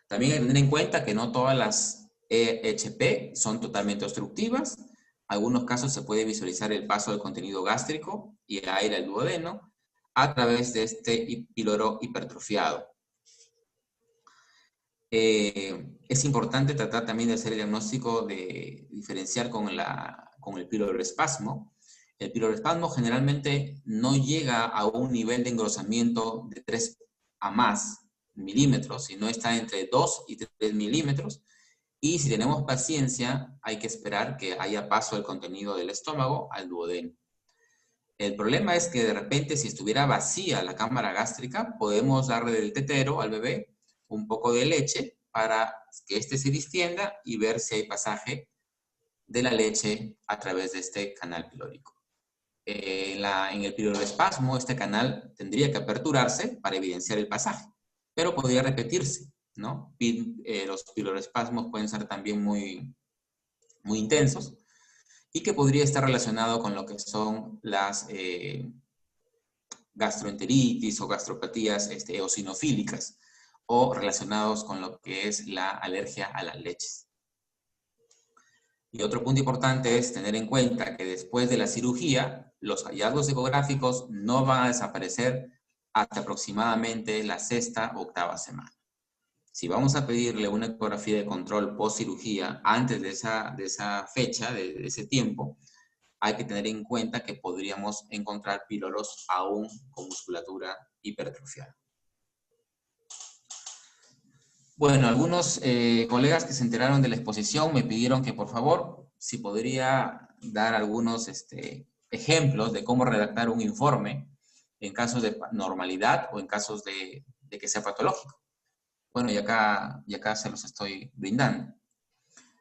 También hay que tener en cuenta que no todas las EHP son totalmente obstructivas. En algunos casos se puede visualizar el paso del contenido gástrico y el aire al duodeno a través de este píloro hipertrofiado. Es importante tratar también de hacer el diagnóstico diferencial con el piloroespasmo. El piloroespasmo generalmente no llega a un nivel de engrosamiento de 3 a más milímetros, sino está entre 2 y 3 milímetros. Y si tenemos paciencia, hay que esperar que haya paso del contenido del estómago al duodeno. El problema es que de repente, si estuviera vacía la cámara gástrica, podemos darle del tetero al bebé un poco de leche para que éste se distienda y ver si hay pasaje de la leche a través de este canal pilórico. En el piloroespasmo, este canal tendría que aperturarse para evidenciar el pasaje, pero podría repetirse, ¿no? Los piloroespasmos pueden ser también muy intensos y que podría estar relacionado con lo que son las gastroenteritis o gastropatías eosinofílicas, o relacionados con lo que es la alergia a las leches. Y otro punto importante es tener en cuenta que después de la cirugía, los hallazgos ecográficos no van a desaparecer hasta aproximadamente la 6ª o 8ª semana. Si vamos a pedirle una ecografía de control post cirugía antes de esa fecha, de ese tiempo, hay que tener en cuenta que podríamos encontrar píloros aún con musculatura hipertrofiada. Bueno, algunos colegas que se enteraron de la exposición me pidieron que por favor, si podría dar algunos ejemplos de cómo redactar un informe en casos de normalidad o en casos de que sea patológico. Bueno, y acá se los estoy brindando.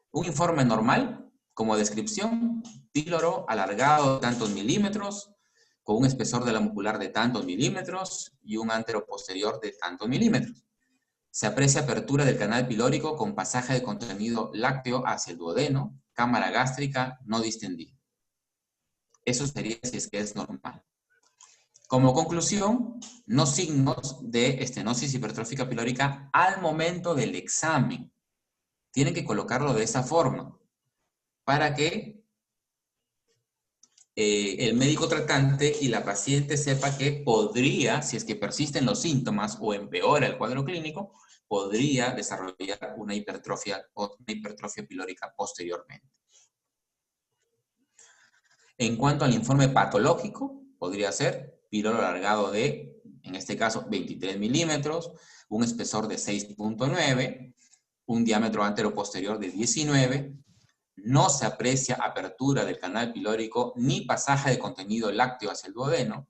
Un informe normal, como descripción, píloro alargado de tantos milímetros, con un espesor de la muscular de tantos milímetros y un antero-posterior de tantos milímetros. Se aprecia apertura del canal pilórico con pasaje de contenido lácteo hacia el duodeno, cámara gástrica no distendida. Eso sería si es que es normal. Como conclusión, no signos de estenosis hipertrófica pilórica al momento del examen. Tienen que colocarlo de esa forma para que el médico tratante y la paciente sepa que podría, si es que persisten los síntomas o empeora el cuadro clínico, podría desarrollar una hipertrofia pilórica posteriormente. En cuanto al informe patológico, podría ser píloro alargado de, en este caso, 23 milímetros, un espesor de 6.9, un diámetro antero-posterior de 19, no se aprecia apertura del canal pilórico ni pasaje de contenido lácteo hacia el duodeno,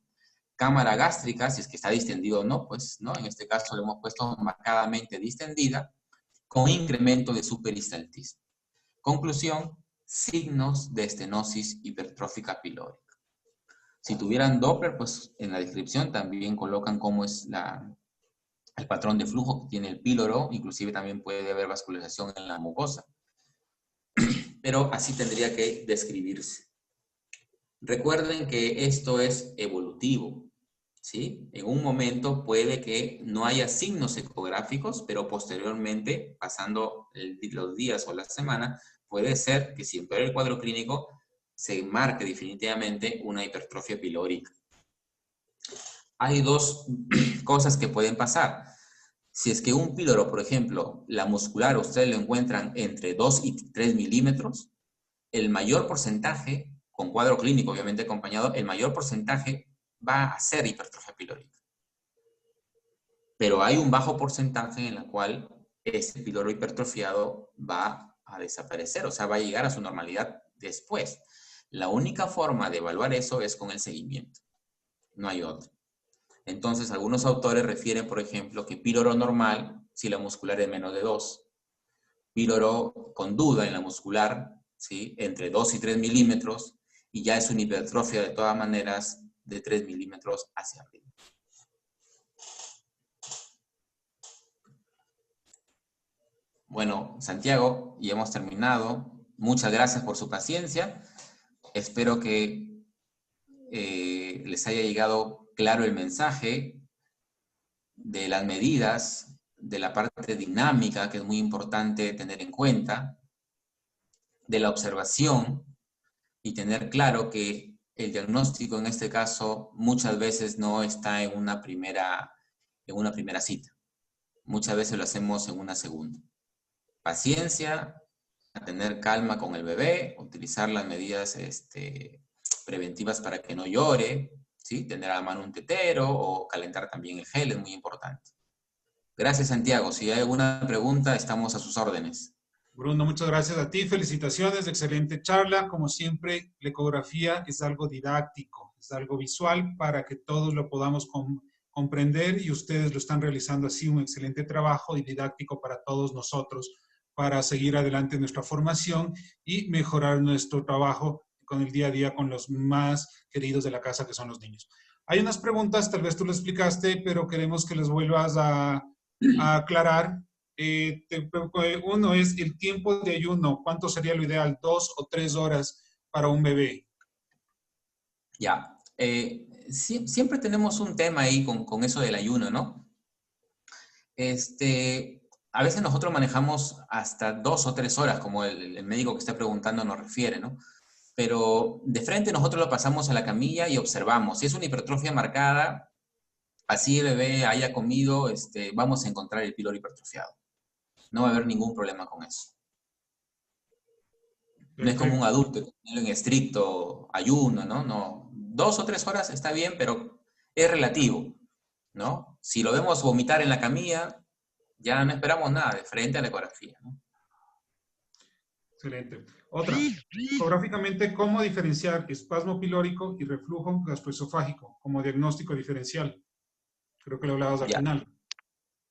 cámara gástrica, si es que está distendido o no, pues, ¿no? En este caso le hemos puesto marcadamente distendida, con incremento de superistaltismo. Conclusión, signos de estenosis hipertrófica pilórica. Si tuvieran Doppler, pues en la descripción también colocan cómo es el patrón de flujo que tiene el píloro, inclusive también puede haber vascularización en la mucosa. Pero así tendría que describirse. Recuerden que esto es evolutivo, ¿sí? En un momento puede que no haya signos ecográficos, pero posteriormente, pasando los días o la semana, puede ser que si empeora el cuadro clínico, se marque definitivamente una hipertrofia pilórica. Hay dos cosas que pueden pasar. Si es que un píloro, por ejemplo, la muscular, ustedes lo encuentran entre 2 y 3 milímetros, el mayor porcentaje, con cuadro clínico obviamente acompañado, el mayor porcentaje va a ser hipertrofia pilórica. Pero hay un bajo porcentaje en el cual ese píloro hipertrofiado va a desaparecer, o sea, va a llegar a su normalidad después. La única forma de evaluar eso es con el seguimiento. No hay otra. Entonces, algunos autores refieren, por ejemplo, que píloro normal, si la muscular es menos de 2, píloro con duda en la muscular, ¿sí? Entre 2 y 3 milímetros, y ya es una hipertrofia de todas maneras de 3 milímetros hacia arriba. Bueno, Santiago, ya hemos terminado. Muchas gracias por su paciencia. Espero que les haya llegado claro el mensaje de las medidas, de la parte dinámica, que es muy importante tener en cuenta, de la observación, y tener claro que el diagnóstico en este caso muchas veces no está en una primera cita. Muchas veces lo hacemos en una segunda. Paciencia, tener calma con el bebé, utilizar las medidas preventivas para que no llore, ¿sí? Tener a la mano un tetero o calentar también el gel es muy importante. Gracias, Santiago. Si hay alguna pregunta, estamos a sus órdenes. Bruno, muchas gracias a ti. Felicitaciones, excelente charla. Como siempre, la ecografía es algo didáctico, es algo visual para que todos lo podamos comprender, y ustedes lo están realizando así, un excelente trabajo y didáctico para todos nosotros, para seguir adelante en nuestra formación y mejorar nuestro trabajo con el día a día con los más queridos de la casa, que son los niños. Hay unas preguntas, tal vez tú lo explicaste, pero queremos que les vuelvas a aclarar. Uno es el tiempo de ayuno. ¿Cuánto sería lo ideal? 2 o 3 horas para un bebé. Ya. Siempre tenemos un tema ahí con eso del ayuno, ¿no? A veces nosotros manejamos hasta 2 o 3 horas, como el médico que está preguntando nos refiere, ¿no? Pero de frente nosotros lo pasamos a la camilla y observamos. Si es una hipertrofia marcada, así el bebé haya comido, vamos a encontrar el píloro hipertrofiado. No va a haber ningún problema con eso. No es como un adulto que tiene en estricto ayuno, ¿no? No. 2 o 3 horas está bien, pero es relativo, ¿no? Si lo vemos vomitar en la camilla, ya no esperamos nada de frente a la ecografía, ¿no? Excelente. Otra, ecográficamente, ¿cómo diferenciar espasmo pilórico y reflujo gastroesofágico como diagnóstico diferencial? Creo que lo hablabas al final.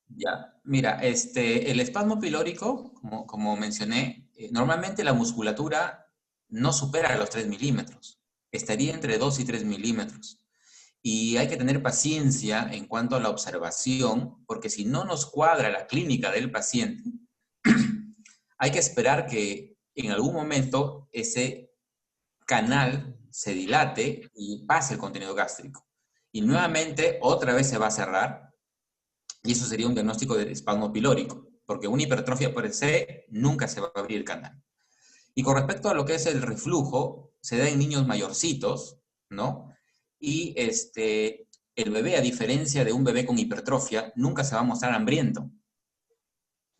Ya, mira, el espasmo pilórico, como mencioné, normalmente la musculatura no supera los 3 milímetros. Estaría entre 2 y 3 milímetros. Y hay que tener paciencia en cuanto a la observación, porque si no nos cuadra la clínica del paciente, hay que esperar que en algún momento ese canal se dilate y pase el contenido gástrico. Y nuevamente, otra vez se va a cerrar, y eso sería un diagnóstico de espasmo pilórico, porque una hipertrofia per se nunca se va a abrir el canal. Y con respecto a lo que es el reflujo, se da en niños mayorcitos, ¿no? Y el bebé, a diferencia de un bebé con hipertrofia, nunca se va a mostrar hambriento.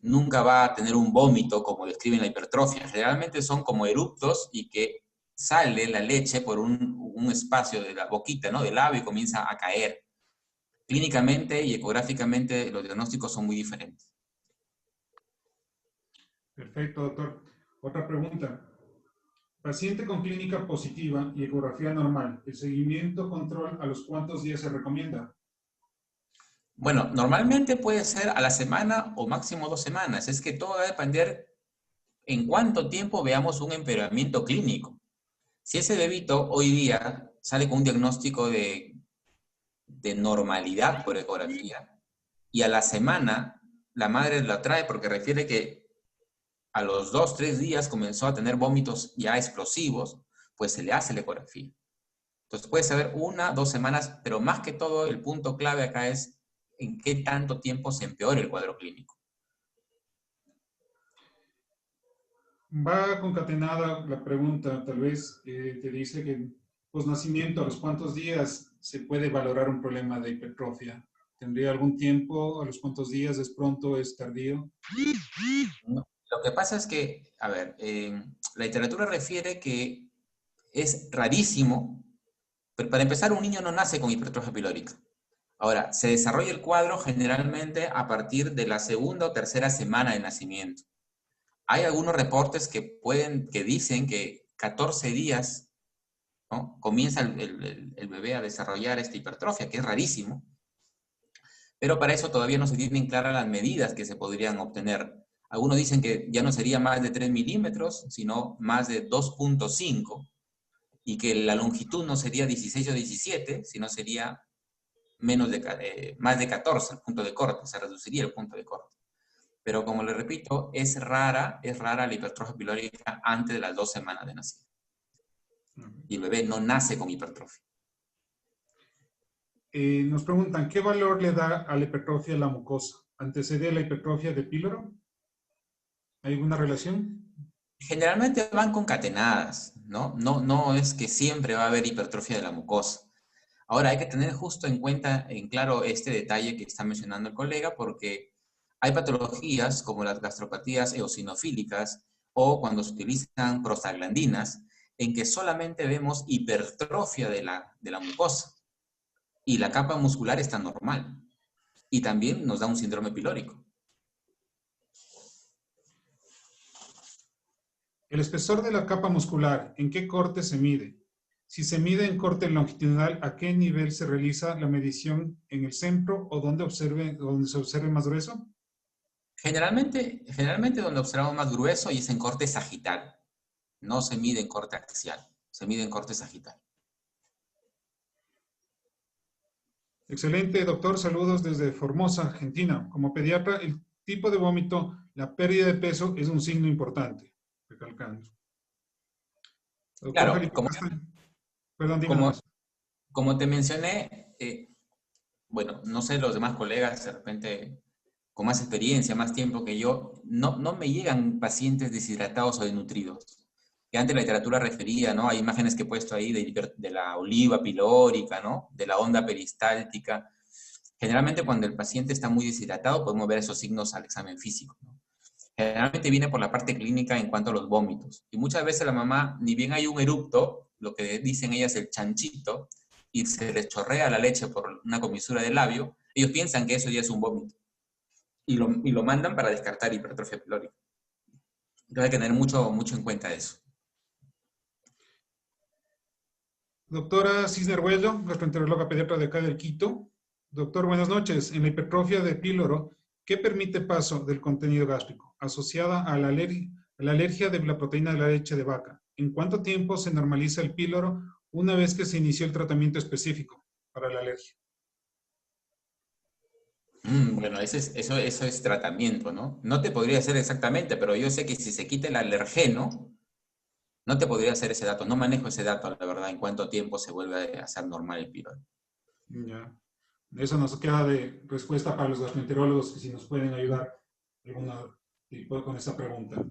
Nunca va a tener un vómito como describen la hipertrofia. Generalmente son como eructos y que sale la leche por un espacio de la boquita, ¿no? Del labio y comienza a caer. Clínicamente y ecográficamente los diagnósticos son muy diferentes. Perfecto, doctor. Otra pregunta. Paciente con clínica positiva y ecografía normal, ¿el seguimiento control a los cuántos días se recomienda? Bueno, normalmente puede ser a la semana o máximo 2 semanas. Es que todo va a depender en cuánto tiempo veamos un empeoramiento clínico. Si ese bebito hoy día sale con un diagnóstico de normalidad por ecografía y a la semana la madre la trae porque refiere que a los 2, 3 días comenzó a tener vómitos ya explosivos, pues se le hace la ecografía. Entonces puede ser 1, 2 semanas, pero más que todo el punto clave acá es en qué tanto tiempo se empeora el cuadro clínico. Va concatenada la pregunta, tal vez te dice que posnacimiento, ¿a los cuántos días se puede valorar un problema de hipertrofia? ¿Tendría algún tiempo? ¿A los cuántos días? ¿Es pronto? ¿Es tardío? No. Lo que pasa es que, a ver, la literatura refiere que es rarísimo, pero para empezar un niño no nace con hipertrofia pilórica. Ahora, se desarrolla el cuadro generalmente a partir de la segunda o tercera semana de nacimiento. Hay algunos reportes que dicen que 14 días, ¿no? Comienza el bebé a desarrollar esta hipertrofia, que es rarísimo, pero para eso todavía no se tienen claras las medidas que se podrían obtener. Algunos dicen que ya no sería más de 3 milímetros, sino más de 2,5, y que la longitud no sería 16 o 17, sino sería más de 14 el punto de corte, se reduciría el punto de corte. Pero como le repito, es rara la hipertrofia pilórica antes de las 2 semanas de nacido. Y el bebé no nace con hipertrofia. Nos preguntan, ¿qué valor le da a la hipertrofia la mucosa? ¿Antecede la hipertrofia de píloro? ¿Hay alguna relación? Generalmente van concatenadas, ¿no? No es que siempre va a haber hipertrofia de la mucosa. Ahora, hay que tener justo en cuenta, en claro, este detalle que está mencionando el colega, porque hay patologías como las gastropatías eosinofílicas o cuando se utilizan prostaglandinas, en que solamente vemos hipertrofia de la mucosa y la capa muscular está normal. Y también nos da un síndrome pilórico. El espesor de la capa muscular, ¿en qué corte se mide? Si se mide en corte longitudinal, ¿a qué nivel se realiza la medición? ¿En el centro o donde se observe más grueso? Generalmente donde observamos más grueso y es en corte sagital. No se mide en corte axial, se mide en corte sagital. Excelente, doctor. Saludos desde Formosa, Argentina. Como pediatra, el tipo de vómito, la pérdida de peso es un signo importante. Recalcando. Doctor Claro, Felipe Castaño. Perdón, dígame como, más. como te mencioné, bueno, no sé los demás colegas, de repente con más experiencia, más tiempo que yo, no me llegan pacientes deshidratados o desnutridos. Que antes la literatura refería, ¿no? Hay imágenes que he puesto ahí de la oliva pilórica, ¿no? De la onda peristáltica. Generalmente cuando el paciente está muy deshidratado podemos ver esos signos al examen físico, ¿no? Generalmente viene por la parte clínica en cuanto a los vómitos. Y muchas veces la mamá, ni bien hay un eructo, lo que dicen ellas el chanchito, y se les chorrea la leche por una comisura del labio, ellos piensan que eso ya es un vómito. Y lo mandan para descartar hipertrofia pilórica. Entonces hay que tener mucho en cuenta eso. Doctora Cisner Huello, gastroenteróloga pediatra de acá del Quito. Doctor, buenas noches. En la hipertrofia de píloro, ¿qué permite paso del contenido gástrico asociada a la alergia de la proteína de la leche de vaca? ¿En cuánto tiempo se normaliza el píloro una vez que se inició el tratamiento específico para la alergia? Bueno, eso es tratamiento, ¿no? No te podría hacer exactamente, pero yo sé que si se quita el alergeno, no te podría hacer ese dato. No manejo ese dato, la verdad, en cuánto tiempo se vuelve a hacer normal el píloro. Ya. Eso nos queda de respuesta para los gastroenterólogos, que si nos pueden ayudar con esa pregunta.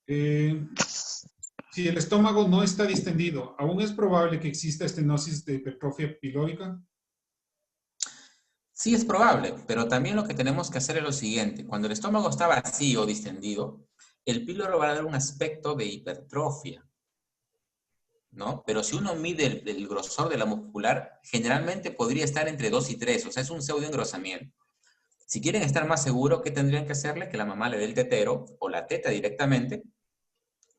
Si el estómago no está distendido, ¿aún es probable que exista estenosis de hipertrofia pilórica? Sí es probable, pero también lo que tenemos que hacer es lo siguiente. Cuando el estómago está vacío o distendido, el píloro va a dar un aspecto de hipertrofia, ¿no? Pero si uno mide el grosor de la muscular, generalmente podría estar entre 2 y 3, o sea, es un pseudo engrosamiento. Si quieren estar más seguros, ¿qué tendrían que hacerle? Que la mamá le dé el tetero o la teta directamente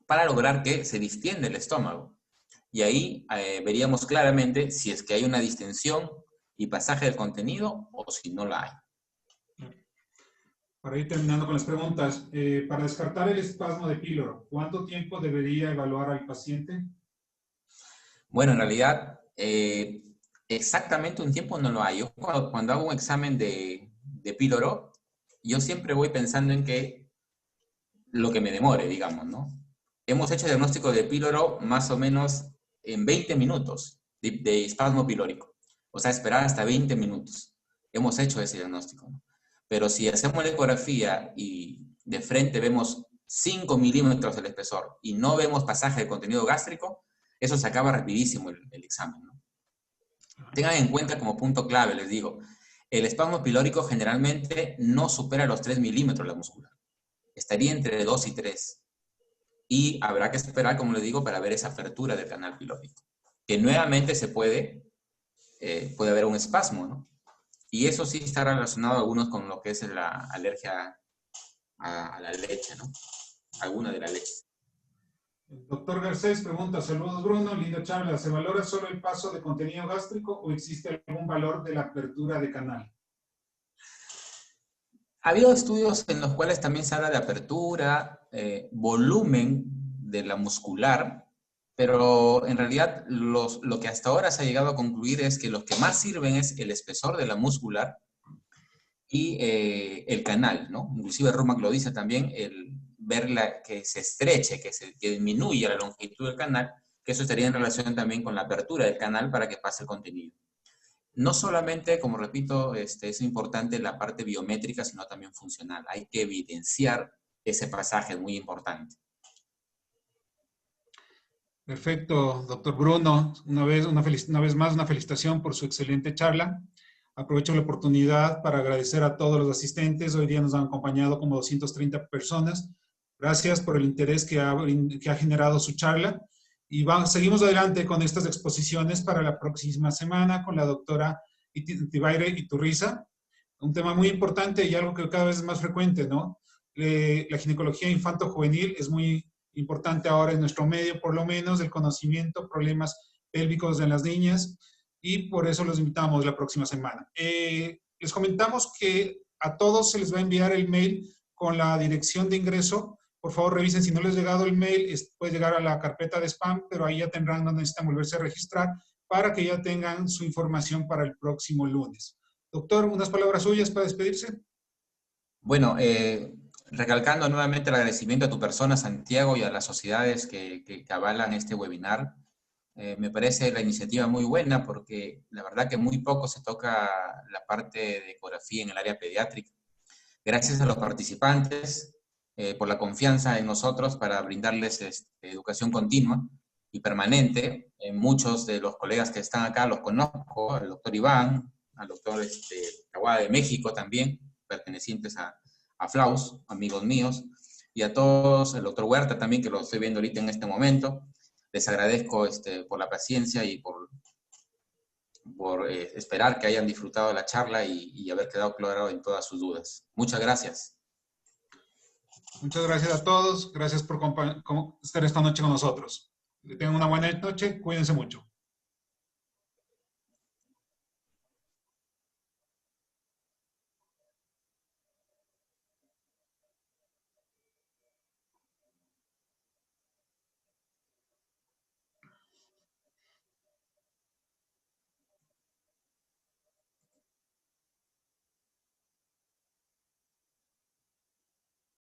para lograr que se distienda el estómago. Y ahí veríamos claramente si es que hay una distensión y pasaje del contenido o si no la hay. Para ir terminando con las preguntas, para descartar el espasmo de píloro, ¿cuánto tiempo debería evaluar al paciente? Bueno, en realidad, exactamente un tiempo no lo hay. Yo cuando hago un examen de píloro, yo siempre voy pensando en que lo que me demore, digamos, ¿no? Hemos hecho diagnóstico de píloro más o menos en 20 minutos de espasmo pilórico. O sea, esperar hasta 20 minutos. Hemos hecho ese diagnóstico, ¿no? Pero si hacemos la ecografía y de frente vemos 5 milímetros del espesor y no vemos pasaje de contenido gástrico, eso se acaba rapidísimo el examen, ¿no? Tengan en cuenta como punto clave, les digo, el espasmo pilórico generalmente no supera los 3 milímetros la muscular. Estaría entre 2 y 3. Y habrá que esperar, como les digo, para ver esa apertura del canal pilórico. Que nuevamente puede haber un espasmo, ¿no? Y eso sí está relacionado algunos con lo que es la alergia a la leche, ¿no? Alguna de la leche. El doctor Garcés pregunta, saludos Bruno, linda charla, ¿se valora solo el paso de contenido gástrico o existe algún valor de la apertura de canal? Ha habido estudios en los cuales también se habla de apertura, volumen de la muscular, pero en realidad lo que hasta ahora se ha llegado a concluir es que los que más sirven es el espesor de la muscular y el canal, ¿no? Inclusive Rumack lo dice también, el verla que se estreche, que disminuya la longitud del canal, que eso estaría en relación también con la apertura del canal para que pase el contenido. No solamente, como repito, es importante la parte biométrica, sino también funcional. Hay que evidenciar ese pasaje, es muy importante. Perfecto, doctor Bruno. Una vez más, una felicitación por su excelente charla. Aprovecho la oportunidad para agradecer a todos los asistentes. Hoy día nos han acompañado como 230 personas. Gracias por el interés que ha generado su charla. Y seguimos adelante con estas exposiciones para la próxima semana con la doctora Tibaire Iturriza. Un tema muy importante y algo que cada vez es más frecuente, ¿no? La ginecología infanto-juvenil es muy importante ahora en nuestro medio, por lo menos, el conocimiento, problemas pélvicos en las niñas, y por eso los invitamos la próxima semana. Les comentamos que a todos se les va a enviar el mail con la dirección de ingreso. Por favor, revisen si no les ha llegado el mail, puede llegar a la carpeta de spam, pero ahí ya tendrán, no necesitan volverse a registrar para que ya tengan su información para el próximo lunes. Doctor, unas palabras suyas para despedirse. Bueno, recalcando nuevamente el agradecimiento a tu persona, Santiago, y a las sociedades que avalan este webinar. Me parece la iniciativa muy buena porque la verdad que muy poco se toca la parte de ecografía en el área pediátrica. Gracias a los participantes por la confianza en nosotros para brindarles educación continua y permanente. Muchos de los colegas que están acá los conozco, al doctor Iván, al doctor Kawada de México también, pertenecientes a Flaus, amigos míos, y a todos, el doctor Huerta también, que lo estoy viendo ahorita en este momento. Les agradezco por la paciencia y por esperar que hayan disfrutado de la charla y haber quedado claro en todas sus dudas. Muchas gracias. Muchas gracias a todos. Gracias por estar esta noche con nosotros. Que tengan una buena noche. Cuídense mucho.